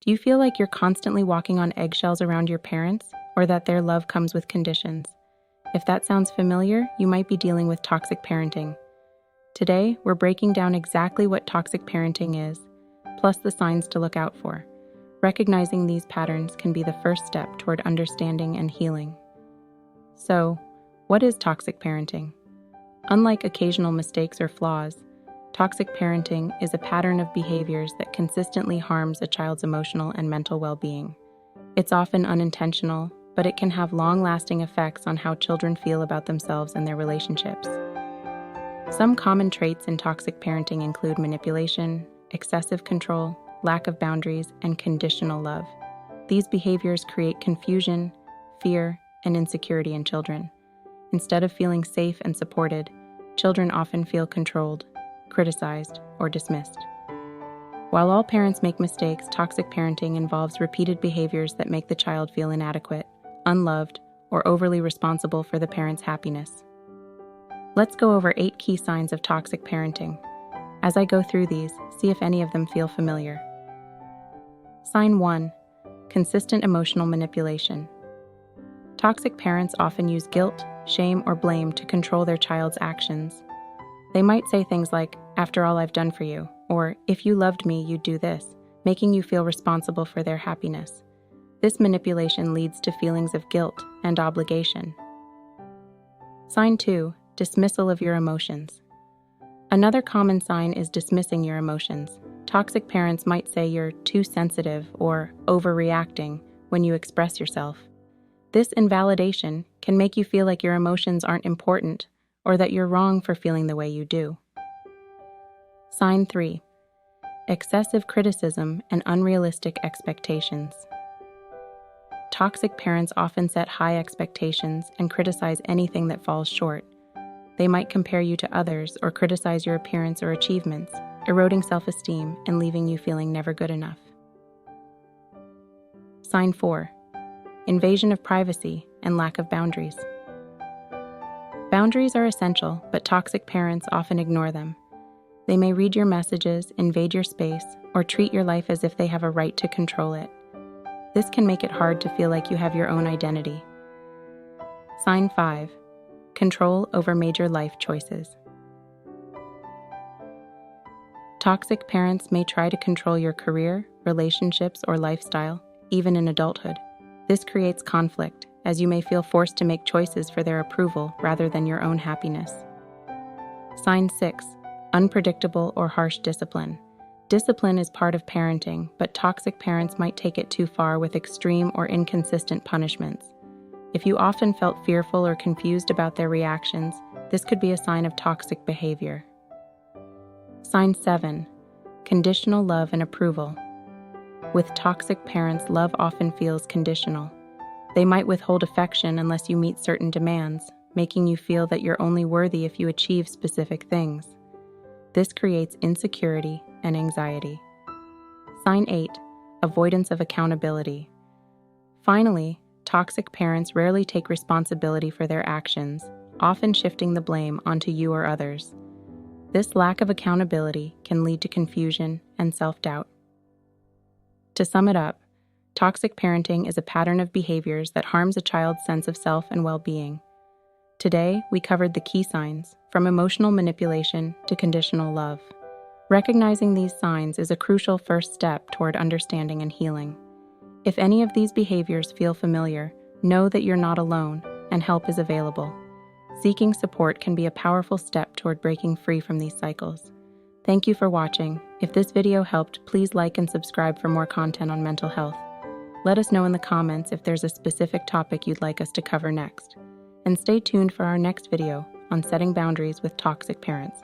Do you feel like you're constantly walking on eggshells around your parents, or that their love comes with conditions? If that sounds familiar, you might be dealing with toxic parenting. Today, we're breaking down exactly what toxic parenting is, plus the signs to look out for. Recognizing these patterns can be the first step toward understanding and healing. So, what is toxic parenting? Unlike occasional mistakes or flaws, toxic parenting is a pattern of behaviors that consistently harms a child's emotional and mental well-being. It's often unintentional, but it can have long-lasting effects on how children feel about themselves and their relationships. Some common traits in toxic parenting include manipulation, excessive control, lack of boundaries, and conditional love. These behaviors create confusion, fear, and insecurity in children. Instead of feeling safe and supported, children often feel controlled, criticized, or dismissed. While all parents make mistakes, toxic parenting involves repeated behaviors that make the child feel inadequate, unloved, or overly responsible for the parent's happiness. Let's go over 8 key signs of toxic parenting. As I go through these, see if any of them feel familiar. Sign 1. Consistent emotional manipulation. Toxic parents often use guilt, shame, or blame to control their child's actions. They might say things like, "After all I've done for you," or "If you loved me, you'd do this," making you feel responsible for their happiness. This manipulation leads to feelings of guilt and obligation. Sign 2. Dismissal of your emotions. Another common sign is dismissing your emotions. Toxic parents might say you're too sensitive or overreacting when you express yourself. This invalidation can make you feel like your emotions aren't important or that you're wrong for feeling the way you do. Sign 3. Excessive criticism and unrealistic expectations. Toxic parents often set high expectations and criticize anything that falls short. They might compare you to others or criticize your appearance or achievements, eroding self-esteem and leaving you feeling never good enough. Sign 4. Invasion of privacy and lack of boundaries. Boundaries are essential, but toxic parents often ignore them. They may read your messages, invade your space, or treat your life as if they have a right to control it. This can make it hard to feel like you have your own identity. Sign 5. Control over major life choices. Toxic parents may try to control your career, relationships, or lifestyle, even in adulthood. This creates conflict, as you may feel forced to make choices for their approval rather than your own happiness. Sign 6. Unpredictable or harsh discipline. Discipline is part of parenting, but toxic parents might take it too far with extreme or inconsistent punishments. If you often felt fearful or confused about their reactions, this could be a sign of toxic behavior. Sign 7. Conditional love and approval. With toxic parents, love often feels conditional. They might withhold affection unless you meet certain demands, making you feel that you're only worthy if you achieve specific things. This creates insecurity and anxiety. Sign 8. Avoidance of accountability. Finally, toxic parents rarely take responsibility for their actions, often shifting the blame onto you or others. This lack of accountability can lead to confusion and self-doubt. To sum it up, toxic parenting is a pattern of behaviors that harms a child's sense of self and well-being. Today, we covered the key signs, from emotional manipulation to conditional love. Recognizing these signs is a crucial first step toward understanding and healing. If any of these behaviors feel familiar, know that you're not alone and help is available. Seeking support can be a powerful step toward breaking free from these cycles. Thank you for watching. If this video helped, please like and subscribe for more content on mental health. Let us know in the comments if there's a specific topic you'd like us to cover next. And stay tuned for our next video on setting boundaries with toxic parents.